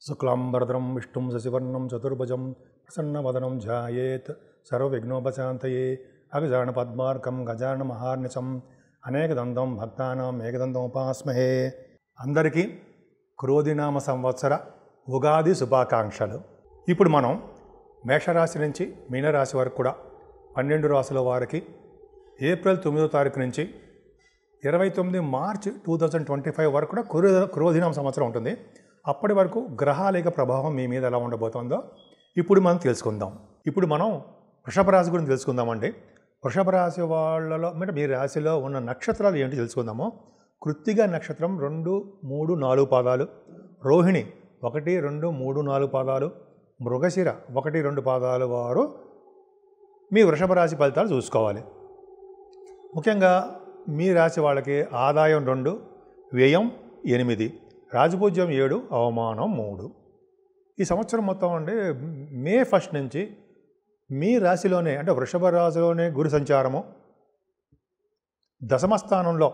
శుక్లాంబరధరం విష్ణుం శశివర్ణం చతుర్భుజం ప్రసన్నవదనం ధ్యాయేత్ సర్వవిఘ్నోపశాంతయే అగజానపద్మార్కం గజాననమహార్నిశం అనేకదంతం భక్తానాం ఏకదంతముపాస్మహే. అందరికీ క్రోధినామ సంవత్సర ఉగాది శుభాకాంక్షలు. ఇప్పుడు మనం మేషరాశి నుంచి మీనరాశి వరకు కూడా 12 రాశుల వారికి ఏప్రిల్ 9వ తారీఖు నుంచి 29 మార్చ్ 2025 వరకు కూడా క్రోధినామ సంవత్సరం ఉంటుంది. అప్పటి వరకు గ్రహాల యొక్క ప్రభావం మీ మీద ఎలా ఉండబోతుందో ఇప్పుడు మనం తెలుసుకుందాం. ఇప్పుడు మనం వృషభ రాశి గురించి తెలుసుకుందామండి. వృషభ రాశి వాళ్ళలో అంటే మీ రాశిలో ఉన్న నక్షత్రాలు ఏంటి తెలుసుకుందాము. కృత్తిక నక్షత్రం 2, 3, 4 పాదాలు, రోహిణి 1, 2, 3, 4 పాదాలు, మృగశిర 1, 2 పాదాలు వారు మీ వృషభ రాశి ఫలితాలు చూసుకోవాలి. ముఖ్యంగా మీ రాశి వాళ్ళకి ఆదాయం 2, వ్యయం 8, రాజపూజ్యం 7, అవమానం 3. ఈ సంవత్సరం మొత్తం అంటే మే 1 నుంచి మీ రాశిలోనే అంటే వృషభ రాశిలోనే గురు సంచారము, దశమస్థానంలో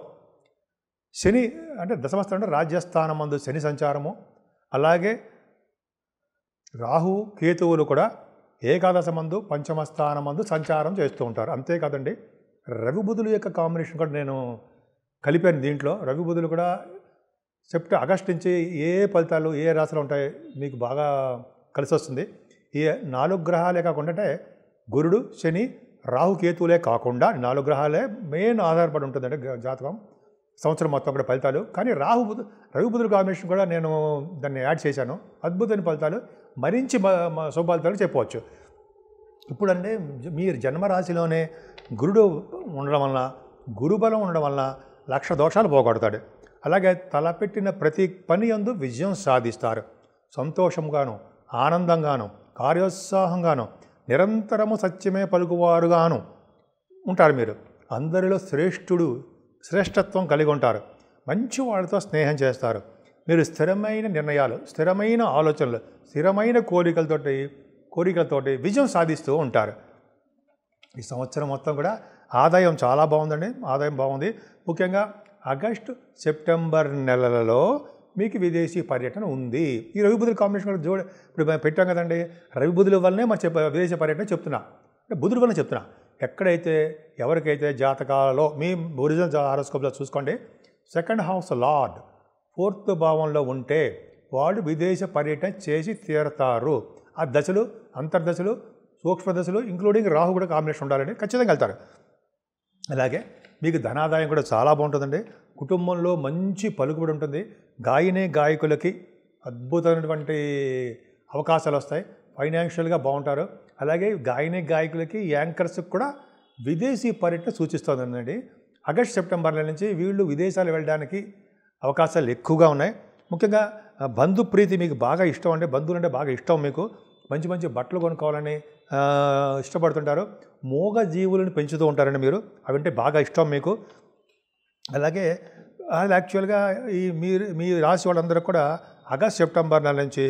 శని అంటే దశమస్థానం రాజ్యస్థానం మందు శని సంచారము, అలాగే రాహు కేతువులు కూడా ఏకాదశ మందు పంచమస్థానం మందు సంచారం చేస్తూ ఉంటారు. అంతేకాదండి, రవి బుధుల యొక్క కాంబినేషన్ కూడా నేను కలిపాను దీంట్లో. రవి బుధులు కూడా ఆగస్టు నుంచి ఏ ఫలితాలు ఏ రాశిలో ఉంటాయి మీకు బాగా కలిసి వస్తుంది. ఈ 4 గ్రహాలే కాకుండా అంటే గురుడు, శని, రాహు కేతువులే కాకుండా 4 గ్రహాలే మెయిన్ ఆధారపడి ఉంటుందంటే జాతకం సంవత్సరం మొత్తం కూడా ఫలితాలు. కానీ రవి బుధుల కాంబినేషన్ కూడా నేను దాన్ని యాడ్ చేశాను. అద్భుతమైన ఫలితాలు, మరించి శుభ ఫలితాలు చెప్పవచ్చు. ఇప్పుడంటే మీరు జన్మరాశిలోనే గురుడు ఉండడం వలన, గురుబలం ఉండడం వలన 1,00,000 దోషాలు పోగొడతాడు. అలాగే తలపెట్టిన ప్రతి పని యందు విజయం సాధిస్తారు. సంతోషంగాను, ఆనందంగాను, కార్యోత్సాహంగాను, నిరంతరము సత్యమే పలుకువారుగాను ఉంటారు. మీరు అందరిలో శ్రేష్టత్వం కలిగి ఉంటారు. మంచి వాళ్ళతో స్నేహం చేస్తారు. మీరు స్థిరమైన నిర్ణయాలు, స్థిరమైన ఆలోచనలు, స్థిరమైన కోరికలతోటి విజయం సాధిస్తూ ఉంటారు. ఈ సంవత్సరం మొత్తం కూడా ఆదాయం చాలా బాగుందండి. ఆదాయం బాగుంది. ముఖ్యంగా ఆగస్టు, సెప్టెంబర్ నెలలలో మీకు విదేశీ పర్యటన ఉంది. ఈ రవి బుధుల కాంబినేషన్ కూడా ఇప్పుడు పెట్టాం కదండి. రవి బుధుల వల్లనే మనం విదేశీ పర్యటన చెప్తున్నా, అంటే బుధుల వల్ల చెప్తున్నా. ఎక్కడైతే ఎవరికైతే జాతకాలలో మీ ఒరిజినల్ హారోస్కోప్లో చూసుకోండి, 2nd హౌస్ లార్డ్ 4th భావంలో ఉంటే వాళ్ళు విదేశ పర్యటన చేసి తీరతారు. ఆ దశలు, అంతర్దశలు, సూక్ష్మ దశలు ఇంక్లూడింగ్ రాహు కూడా కాంబినేషన్ ఉండాలండి, ఖచ్చితంగా వెళ్తారు. అలాగే మీకు ధనాదాయం కూడా చాలా బాగుంటుందండి. కుటుంబంలో మంచి పలుకుబడి ఉంటుంది. గాయకులకి అద్భుతమైనటువంటి అవకాశాలు వస్తాయి. ఫైనాన్షియల్గా బాగుంటారు. అలాగే గాయకులకి, యాంకర్స్కి కూడా విదేశీ పర్యటన సూచిస్తుందండి. ఆగస్టు, సెప్టెంబర్ నెల నుంచి వీళ్ళు విదేశాలు వెళ్ళడానికి అవకాశాలు ఎక్కువగా ఉన్నాయి. ముఖ్యంగా బంధుప్రీతి మీకు బాగా ఇష్టం, అంటే బంధువులు అంటే బాగా ఇష్టం. మీకు మంచి మంచి బట్టలు కొనుక్కోవాలని ఇష్టపడుతుంటారు. మూగ జీవులను పెంచుతూ ఉంటారండి మీరు, అవంటే బాగా ఇష్టం మీకు. అలాగే అది యాక్చువల్గా మీ రాశి వాళ్ళందరూ కూడా ఆగస్ట్, సెప్టెంబర్ నెల నుంచి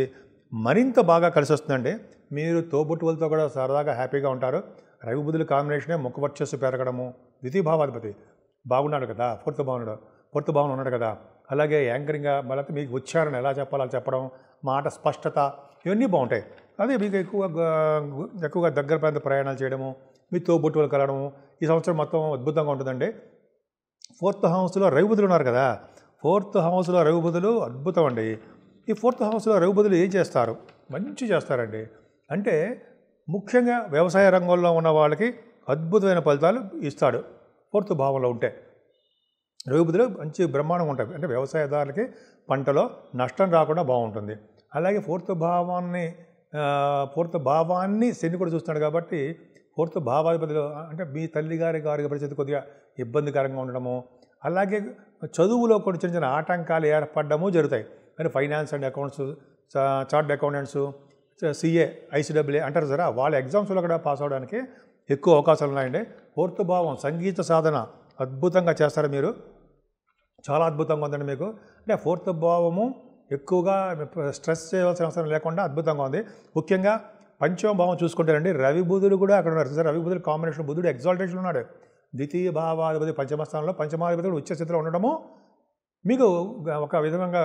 మరింత బాగా కలిసి వస్తుందండి. మీరు తోబుట్టువులతో కూడా సరదాగా హ్యాపీగా ఉంటారు. రవి బుధుల కాంబినేషనే ముఖవర్చస్సు పెరగడము, ద్వితీయభావాధిపతి బాగున్నాడు కదా, 4th భావన ఉన్నాడు కదా. అలాగే యాంకరింగ్గా మళ్ళీ మీకు ఉచ్చారణ ఎలా చెప్పాలో చెప్పడం, మాట స్పష్టత, ఇవన్నీ బాగుంటాయి. అదే మీకు ఎక్కువగా దగ్గర ప్రాంత ప్రయాణాలు చేయడము, మీ తోబుట్టువులు కలవడము ఈ సంవత్సరం మొత్తం అద్భుతంగా ఉంటుందండి. 4th హౌస్లో రవి బుధులు ఉన్నారు కదా. 4th హౌస్లో రవి బుధులు అద్భుతం అండి. ఈ 4th హౌస్లో రవి బుధులు ఏం చేస్తారు? మంచి చేస్తారండి. అంటే ముఖ్యంగా వ్యవసాయ రంగంలో ఉన్న వాళ్ళకి అద్భుతమైన ఫలితాలు ఇస్తాడు. 4th భావంలో ఉంటే రవి బుధులు మంచి బ్రహ్మాండంగా ఉంటాయి. అంటే వ్యవసాయదారులకి పంటలో నష్టం రాకుండా బాగుంటుంది. అలాగే 4th భావాన్ని శని కూడా చూస్తున్నాడు కాబట్టి 4th భావాధిపతిలో అంటే మీ తల్లిగారి పరిస్థితి కొద్దిగా ఇబ్బందికరంగా ఉండడము, అలాగే చదువులో కూడా చిన్న చిన్న ఆటంకాలు ఏర్పడము జరుగుతాయి. అంటే finance and accounts, chart accountants, CA, ICAA అంటారు సరే, వాళ్ళ ఎగ్జామ్స్లో కూడా పాస్ అవడానికి ఎక్కువ అవకాశాలు ఉన్నాయండి. 4th భావం సంగీత సాధన అద్భుతంగా చేస్తారు మీరు, చాలా అద్భుతంగా ఉందండి మీకు. అంటే 4th భావము ఎక్కువగా స్ట్రెస్ చేయవలసిన అవసరం లేకుండా అద్భుతంగా ఉంది. ముఖ్యంగా పంచమ భావం చూసుకుంటారండి, రవి బుధులు కూడా అక్కడ ఉన్నారు సార్. రవి బుధులు కాంబినేషన్, బుధుడు ఎగ్జాల్టేషన్ ఉన్నాడు. ద్వితీయ భావాధిపతి పంచమస్థానంలో, పంచమాధిపతి ఉచ్చ స్థితిలో ఉండడము మీకు ఒక విధంగా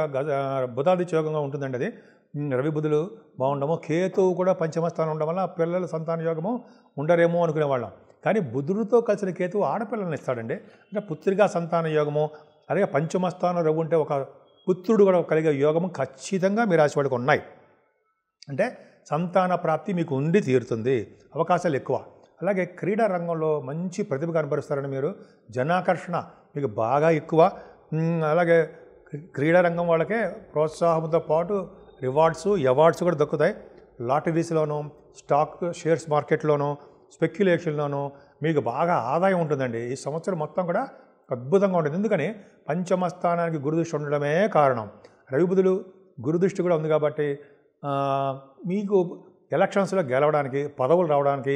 బుధాదిత్య యోగంగా ఉంటుందండి. అది రవి బుధులు బాగుండము, కేతువు కూడా పంచమ స్థానం ఉండడం వల్ల పిల్లల సంతాన యోగము ఉండరేమో అనుకునేవాళ్ళం. కానీ బుధుడితో కలిసిన కేతువు ఆడపిల్లల్ని ఇస్తాడండి. అంటే పుత్రికా సంతాన యోగము, అలాగే పంచమ స్థానం రవి ఉంటే ఒక పుత్రుడు కూడా కలిగే యోగము ఖచ్చితంగా మీ రాశి వాడికి ఉన్నాయి. అంటే సంతాన ప్రాప్తి మీకు ఉండి తీరుతుంది, అవకాశాలు ఎక్కువ. అలాగే క్రీడా రంగంలో మంచి ప్రతిభ కనబరుస్తారని మీరు, జనాకర్షణ మీకు బాగా ఎక్కువ. అలాగే క్రీడా రంగం వాళ్ళకే ప్రోత్సాహంతో పాటు రివార్డ్స్, అవార్డ్స్ కూడా దక్కుతాయి. లాటరీస్లోనూ, స్టాక్ షేర్స్ మార్కెట్లోనూ, స్పెక్యులేషన్లోనూ మీకు బాగా ఆదాయం ఉంటుందండి. ఈ సంవత్సరం మొత్తం కూడా అద్భుతంగా ఉంటుంది. ఎందుకని పంచమ స్థానానికి గురుదృష్టి ఉండడమే కారణం. రవి బుధులు గురుదృష్టి కూడా ఉంది కాబట్టి మీకు ఎలక్షన్స్లో గెలవడానికి, పదవులు రావడానికి,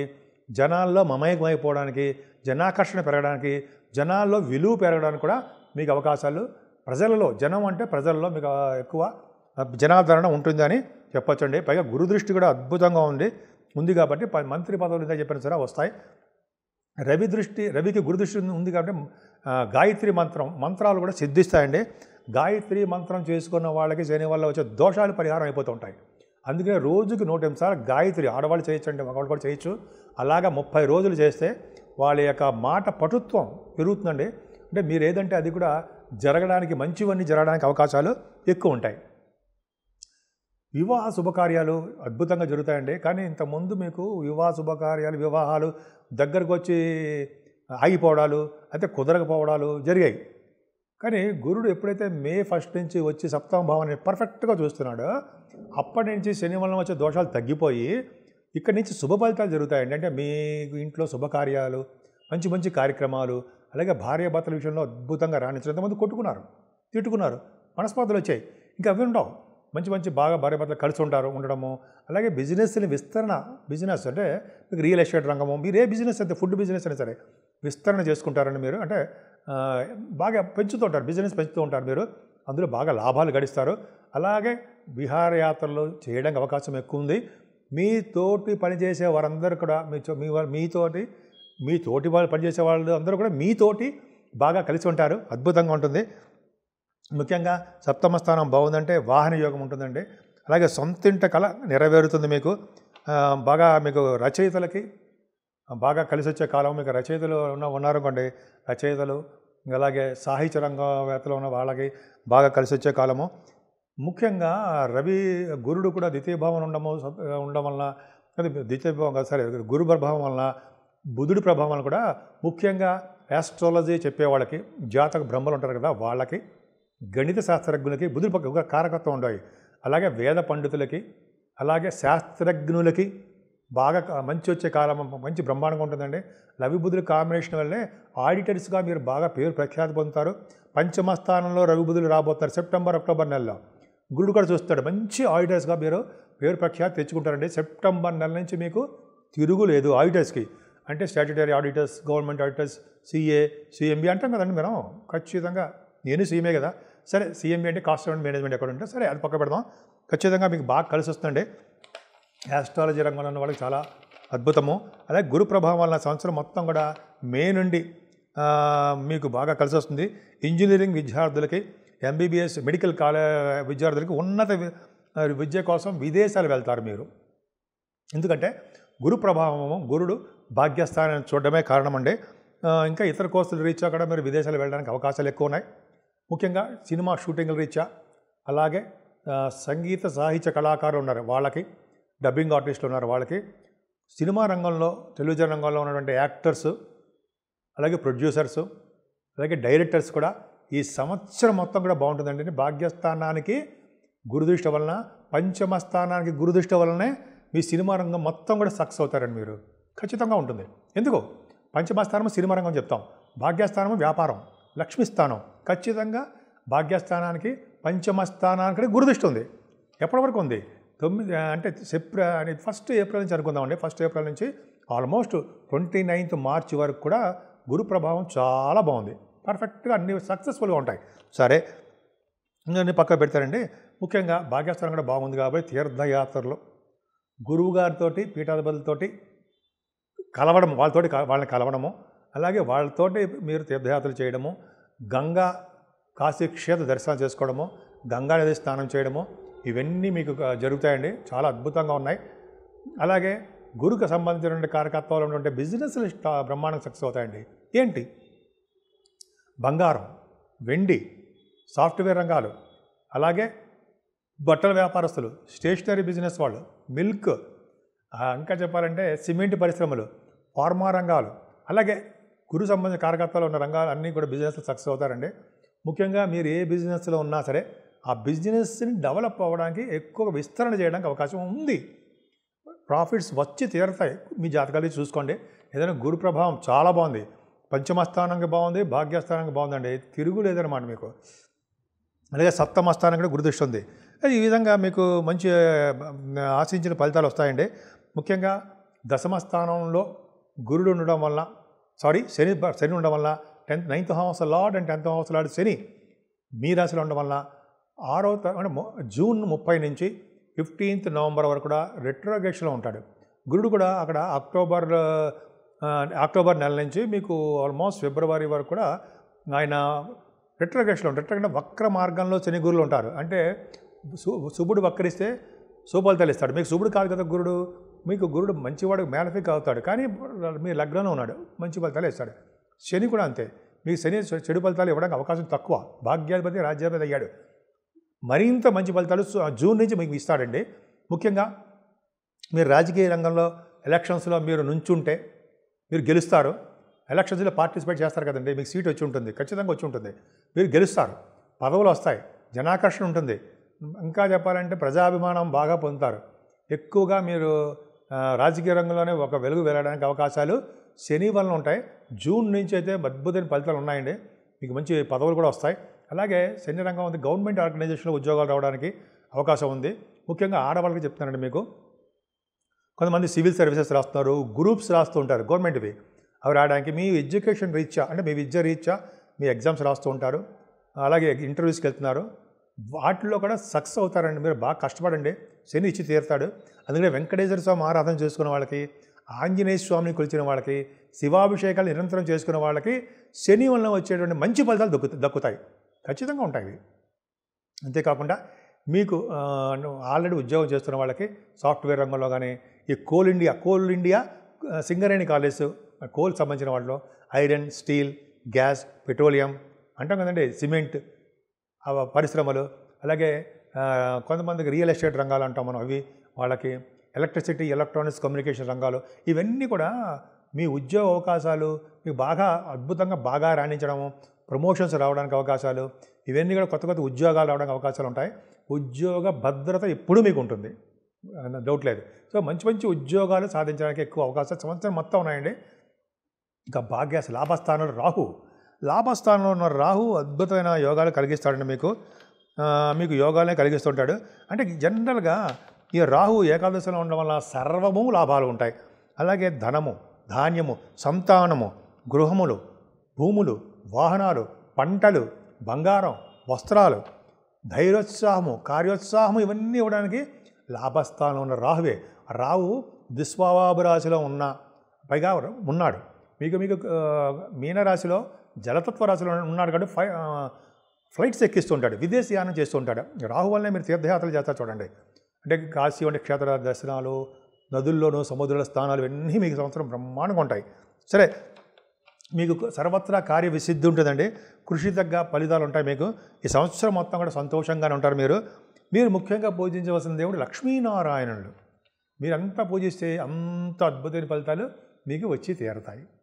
జనాల్లో మమేకమైపోవడానికి, జనాకర్షణ పెరగడానికి, జనాల్లో విలువ పెరగడానికి కూడా మీకు అవకాశాలు, ప్రజలలో, జనం అంటే ప్రజల్లో మీకు ఎక్కువ జనాదరణ ఉంటుందని చెప్పొచ్చండి. పైగా గురుదృష్టి కూడా అద్భుతంగా ఉంది కాబట్టి మంత్రి పదవులు ఇందా చెప్పిన సరే వస్తాయి. రవికి గురుదృష్టి ఉంది కాబట్టి గాయత్రి మంత్రాలు కూడా సిద్ధిస్తాయండి. గాయత్రి మంత్రం చేసుకున్న వాళ్ళకి శని వల్ల వచ్చే దోషాలు పరిహారం అయిపోతూ ఉంటాయి. అందుకనే రోజుకి 108 సార్లు గాయత్రి ఆడవాళ్ళు చేయొచ్చు అండి, మగవాళ్ళు కూడా చేయొచ్చు. అలాగా 30 రోజులు చేస్తే వాళ్ళ యొక్క మాట పటుత్వం పెరుగుతుందండి. అంటే మీరు ఏదంటే అది కూడా జరగడానికి, మంచివన్నీ జరగడానికి అవకాశాలు ఎక్కువ ఉంటాయి. వివాహ శుభకార్యాలు అద్భుతంగా జరుగుతాయండి. కానీ ఇంతకుముందు మీకు వివాహ శుభకార్యాలు, వివాహాలు దగ్గరకు వచ్చి ఆగిపోవడాలు, అయితే కుదరకపోవడాలు జరిగాయి. కానీ గురుడు ఎప్పుడైతే మే 1 నుంచి వచ్చి సప్తమ భావాన్ని పర్ఫెక్ట్గా చూస్తున్నాడో అప్పటి నుంచి శని వలన వచ్చే దోషాలు తగ్గిపోయి ఇక్కడి నుంచి శుభ ఫలితాలు జరుగుతాయండి. అంటే మీ ఇంట్లో శుభకార్యాలు, మంచి మంచి కార్యక్రమాలు, అలాగే భార్యాభర్తల విషయంలో అద్భుతంగా రాణించడం. ఎంతమంది కొట్టుకున్నారు, తిట్టుకున్నారు, మనస్పర్ధలు వచ్చాయి, ఇంకా అవి ఉండవు. మంచి బాగా భార్యాభర్తలు కలిసి ఉండడము. అలాగే బిజినెస్ని బిజినెస్ అంటే మీకు రియల్ ఎస్టేట్ రంగము, మీరు ఏ బిజినెస్ అయితే, ఫుడ్ బిజినెస్ అయినా సరే విస్తరణ చేసుకుంటారని మీరు, అంటే బాగా బిజినెస్ పెంచుతూ ఉంటారు మీరు, అందులో బాగా లాభాలు గడిస్తారు. అలాగే విహారయాత్రలు చేయడానికి అవకాశం ఎక్కువ ఉంది. మీతోటి పనిచేసే వారందరూ కూడా మీతోటి వాళ్ళు పనిచేసే వాళ్ళు అందరూ కూడా మీతోటి బాగా కలిసి ఉంటారు, అద్భుతంగా ఉంటుంది. ముఖ్యంగా సప్తమ స్థానం బాగుందంటే వాహన యోగం ఉంటుందండి. అలాగే సొంతింట కళ నెరవేరుతుంది మీకు. బాగా మీకు రచయితలకి బాగా కలిసి వచ్చే కాలం. మీకు రచయితలు ఉన్నారనుకోండి, రచయితలు అలాగే సాహిత్య రంగవేత్తలు ఉన్న వాళ్ళకి బాగా కలిసి వచ్చే కాలము. ముఖ్యంగా గురుడు కూడా ద్వితీయ భావం ఉండడం వలన, అది ద్వితీయ భావం సరే గురు ప్రభావం వలన, బుధుడి ప్రభావం వలన కూడా ముఖ్యంగా యాస్ట్రాలజీ చెప్పేవాళ్ళకి, జాతక బ్రహ్మలు ఉంటారు కదా వాళ్ళకి, గణిత శాస్త్రజ్ఞులకి బుధుడి పక్క కారకత్వం ఉంటాయి. అలాగే వేద పండితులకి, అలాగే శాస్త్రజ్ఞులకి బాగా మంచి వచ్చే కాలం, మంచి బ్రహ్మాండంగా ఉంటుందండి. రవి బుధుల కాంబినేషన్ వల్లే ఆడిటర్స్గా మీరు బాగా పేరు ప్రఖ్యాతి పొందుతారు. పంచమ స్థానంలో రవి బుధులు రాబోతారు సెప్టెంబర్, అక్టోబర్ నెలలో. గురుడు కూడా చూస్తాడు, మంచి ఆడిటర్స్గా మీరు పేరు ప్రఖ్యాతి తెచ్చుకుంటారండి. సెప్టెంబర్ నెల నుంచి మీకు తిరుగులేదు ఆడిటర్స్కి. అంటే statutory auditors, government auditors, CA, CMB అంటాం కదండి మనం. ఖచ్చితంగా నేను సీఎంఏ కదా, సరే సిఎంబి అంటే కాస్ట్ అండ్ మేనేజ్మెంట్ ఎక్కడ ఉంటే సరే అది పక్క పెడదాం. ఖచ్చితంగా మీకు బాగా కలిసి వస్తుందండి. యాస్ట్రాలజీ రంగంలో ఉన్న వాళ్ళకి చాలా అద్భుతము. అలాగే గురు ప్రభావం వలన సంవత్సరం మొత్తం కూడా మే నుండి మీకు బాగా కలిసి వస్తుంది. ఇంజనీరింగ్ విద్యార్థులకి, ఎంబీబీఎస్ మెడికల్ విద్యార్థులకి ఉన్నత విద్య కోసం విదేశాలు వెళ్తారు మీరు. ఎందుకంటే గురు ప్రభావము, గురుడు భాగ్యస్థానాన్ని చూడడమే కారణం అండి. ఇంకా ఇతర కోర్సుల రీత్యా కూడా మీరు విదేశాలు వెళ్ళడానికి అవకాశాలు ఎక్కువ ఉన్నాయి. ముఖ్యంగా సినిమా షూటింగ్ల రీత్యా, అలాగే సంగీత సాహిత్య కళాకారులు ఉన్నారు వాళ్ళకి, డబ్బింగ్ ఆర్టిస్టులు ఉన్నారు వాళ్ళకి, సినిమా రంగంలో, టెలివిజన్ రంగంలో ఉన్నటువంటి యాక్టర్స్, అలాగే ప్రొడ్యూసర్స్, అలాగే డైరెక్టర్స్ కూడా ఈ సంవత్సరం మొత్తం కూడా బాగుంటుందండి. భాగ్యస్థానానికి గురుదృష్టి వలన, పంచమ స్థానానికి గురుదృష్టి వలనే మీ సినిమా రంగం మొత్తం కూడా సక్సెస్ అవుతారండి మీరు. ఖచ్చితంగా ఉంటుంది. ఎందుకు? పంచమ స్థానం సినిమా రంగం చెప్తాం, భాగ్యస్థానం వ్యాపారం, లక్ష్మీ స్థానం. ఖచ్చితంగా భాగ్యస్థానానికి, పంచమ స్థానానికి గురుదృష్టి ఉంది. ఎప్పటి వరకు ఉంది? 1 ఏప్రిల్ నుంచి అనుకుందామండి. 1 ఏప్రిల్ నుంచి ఆల్మోస్ట్ 29th మార్చి వరకు కూడా గురు ప్రభావం చాలా బాగుంది. పర్ఫెక్ట్గా అన్ని సక్సెస్ఫుల్గా ఉంటాయి. సరే, అన్నీ పక్క పెడతారండి. ముఖ్యంగా భాగ్యస్థానం కూడా బాగుంది కాబట్టి తీర్థయాత్రలు, గురువు గారితో, పీఠాధిపతులతోటి కలవడం, వాళ్ళని కలవడము, అలాగే వాళ్ళతోటి మీరు తీర్థయాత్రలు చేయడము, గంగా కాశీ క్షేత్ర దర్శనం చేసుకోవడము, గంగా నది స్నానం చేయడము, ఇవన్నీ మీకు జరుగుతాయండి. చాలా అద్భుతంగా ఉన్నాయి. అలాగే గురుకు సంబంధించినటువంటి కారకత్వాలు ఉన్నటువంటి బిజినెస్లు బ్రహ్మాండంగా సక్సెస్ అవుతాయండి. ఏంటి? బంగారం, వెండి, సాఫ్ట్వేర్ రంగాలు, అలాగే బట్టల వ్యాపారస్తులు, స్టేషనరీ బిజినెస్ వాళ్ళు, మిల్క్, ఇంకా చెప్పాలంటే సిమెంట్ పరిశ్రమలు, ఫార్మా రంగాలు, అలాగే గురు సంబంధించిన కారకత్వాలు ఉన్న రంగాలు అన్నీ కూడా బిజినెస్లు సక్సెస్ అవుతారండి. ముఖ్యంగా మీరు ఏ బిజినెస్లో ఉన్నా సరే ఆ బిజినెస్ని డెవలప్ అవ్వడానికి ఎక్కువ విస్తరణ చేయడానికి అవకాశం ఉంది. ప్రాఫిట్స్ వచ్చి తీరుతాయి. మీ జాతకాలు చూసుకోండి. ఏదైనా గురు ప్రభావం చాలా బాగుంది, పంచమస్థానంగా బాగుంది, భాగ్యస్థానంగా బాగుందండి, తిరుగులేదన్నమాట మీకు. అలాగే సప్తమస్థానం కూడా గురుదృష్టి ఉంది. ఈ విధంగా మీకు మంచి ఆశించిన ఫలితాలు వస్తాయండి. ముఖ్యంగా దశమస్థానంలో గురుడు ఉండడం వల్ల శని ఉండడం వల్ల 9th house lord and 10th house lord Shani మీ రాశిలో ఉండడం వల్ల జూన్ 30 నుంచి 15th నవంబర్ వరకు కూడా రెట్రోగేషన్లో ఉంటాడు. గురుడు కూడా అక్కడ అక్టోబర్ నెల నుంచి మీకు ఆల్మోస్ట్ ఫిబ్రవరి వరకు కూడా ఆయన రెట్రోగేషన్లో ఉంటారు. రెట్రోగేషన్ వక్ర మార్గంలో శని గురులు ఉంటారు. అంటే శుభుడు వక్రిస్తే శుభఫలితాలు ఇస్తాడు. మీకు శుభుడు కాదు కదా గురుడు. మీకు గురుడు మంచివాడు మ్యాలఫిక్ అవుతాడు, కానీ మీ లగ్నంలో ఉన్నాడు, మంచి ఫలితాలు ఇస్తాడు. శని కూడా అంతే. మీకు శని చెడు ఫలితాలు ఇవ్వడానికి అవకాశం తక్కువ. భాగ్యాధిపతి రాజ్యాధిపతి అయ్యాడు. మరింత మంచి ఫలితాలు జూన్ నుంచి మీకు ఇస్తాడండి. ముఖ్యంగా మీరు రాజకీయ రంగంలో ఎలక్షన్స్లో మీరు నుంచుంటే మీరు గెలుస్తారు. ఎలక్షన్స్లో పార్టిసిపేట్ చేస్తారు కదండి, మీకు సీట్ వచ్చి ఉంటుంది, ఖచ్చితంగా వచ్చి ఉంటుంది. మీరు గెలుస్తారు, పదవులు వస్తాయి, జనాకర్షణ ఉంటుంది. ఇంకా చెప్పాలంటే ప్రజాభిమానం బాగా పొందుతారు. ఎక్కువగా మీరు రాజకీయ రంగంలోనే ఒక వెలుగు వెళ్ళడానికి అవకాశాలు శని వలన ఉంటాయి. జూన్ నుంచి అయితే అద్భుతమైన ఫలితాలు ఉన్నాయండి. మీకు మంచి పదవులు కూడా వస్తాయి. అలాగే శని రంగం ఉంది, గవర్నమెంట్ ఆర్గనైజేషన్లో ఉద్యోగాలు రావడానికి అవకాశం ఉంది. ముఖ్యంగా ఆడవాళ్ళకి చెప్తున్నానండి. మీకు కొంతమంది సివిల్ సర్వీసెస్ రాస్తున్నారు, గ్రూప్స్ రాస్తూ ఉంటారు గవర్నమెంట్వి. అవి రావడానికి మీ ఎడ్యుకేషన్ రీత్యా, అంటే మీ విద్య రీత్యా మీ ఎగ్జామ్స్ రాస్తూ ఉంటారు, అలాగే ఇంటర్వ్యూస్కి వెళ్తున్నారు. వాటిల్లో కూడా సక్సెస్ అవుతారండి. మీరు బాగా కష్టపడండి, శని ఇచ్చి తీరుతాడు. అందుకనే వెంకటేశ్వర స్వామి ఆరాధన చేసుకున్న వాళ్ళకి, ఆంజనేయ స్వామిని కొలిచిన వాళ్ళకి, శివాభిషేకాలు నిరంతరం చేసుకున్న వాళ్ళకి శని వలన వచ్చేటువంటి మంచి ఫలితాలు దక్కుతాయి, ఖచ్చితంగా ఉంటాయి. అంతేకాకుండా మీకు ఆల్రెడీ ఉద్యోగం చేస్తున్న వాళ్ళకి సాఫ్ట్వేర్ రంగంలో కానీ, ఈ coal India Singareni college, coal సంబంధించిన వాటిలో ఐరన్, స్టీల్, గ్యాస్, పెట్రోలియం అంటాం కదండి, సిమెంట్ పరిశ్రమలు, అలాగే కొంతమందికి రియల్ ఎస్టేట్ రంగాలు అంటాం మనం, అవి వాళ్ళకి, ఎలక్ట్రిసిటీ, ఎలక్ట్రానిక్స్, కమ్యూనికేషన్ రంగాలు, ఇవన్నీ కూడా మీ ఉద్యోగ అవకాశాలు మీకు బాగా అద్భుతంగా బాగా రాణించడము, ప్రమోషన్స్ రావడానికి అవకాశాలు, ఇవన్నీ కూడా కొత్త కొత్త ఉద్యోగాలు రావడానికి అవకాశాలు ఉంటాయి. ఉద్యోగ భద్రత ఎప్పుడూ మీకు ఉంటుంది, డౌట్ లేదు. సో మంచి మంచి ఉద్యోగాలు సాధించడానికి ఎక్కువ అవకాశాలు సంవత్సరం మొత్తం ఉన్నాయండి. ఇంకా భాగ్యాశ లాభస్థానంలో లాభస్థానంలో ఉన్న రాహు అద్భుతమైన యోగాలు కలిగిస్తాడండి. మీకు యోగాలనే కలిగిస్తుంటాడు. అంటే జనరల్గా ఈ రాహు ఏకాదశిలో ఉండడం వల్ల సర్వము లాభాలు ఉంటాయి. అలాగే ధనము, ధాన్యము, సంతానము, గృహములు, భూములు, వాహనాలు, పంటలు, బంగారం, వస్త్రాలు, ధైర్యోత్సాహము, కార్యోత్సాహము, ఇవన్నీ ఇవ్వడానికి లాభస్థానంలో ఉన్న రాహువే. రాహు దిస్వాభరాశిలో పైగా ఉన్నాడు. మీకు మీనరాశిలో జలతత్వ రాశిలో ఉన్నాడు కాబట్టి ఫ్లైట్స్ ఎక్కిస్తుంటాడు, విదేశీయానం చేస్తుంటాడు. రాహు వల్లనే మీరు తీర్థయాత్రలు చేస్తారు చూడండి. అంటే కాశీ వంటి క్షేత్ర దర్శనాలు, నదుల్లోనూ సముద్రాల స్థానాలు, ఇవన్నీ మీకు సంవత్సరం బ్రహ్మాండంగా ఉంటాయి. సరే, మీకు సర్వత్రా కార్య విసిద్ధి ఉంటుందండి. కృషి తగ్గ ఫలితాలు ఉంటాయి. మీకు ఈ సంవత్సరం మొత్తం కూడా సంతోషంగానే ఉంటారు. మీరు ముఖ్యంగా పూజించవలసిన దేవుడు లక్ష్మీనారాయణుడు. మీరంతా పూజిస్తే అంత అద్భుతమైన ఫలితాలు మీకు వచ్చి తీరుతాయి.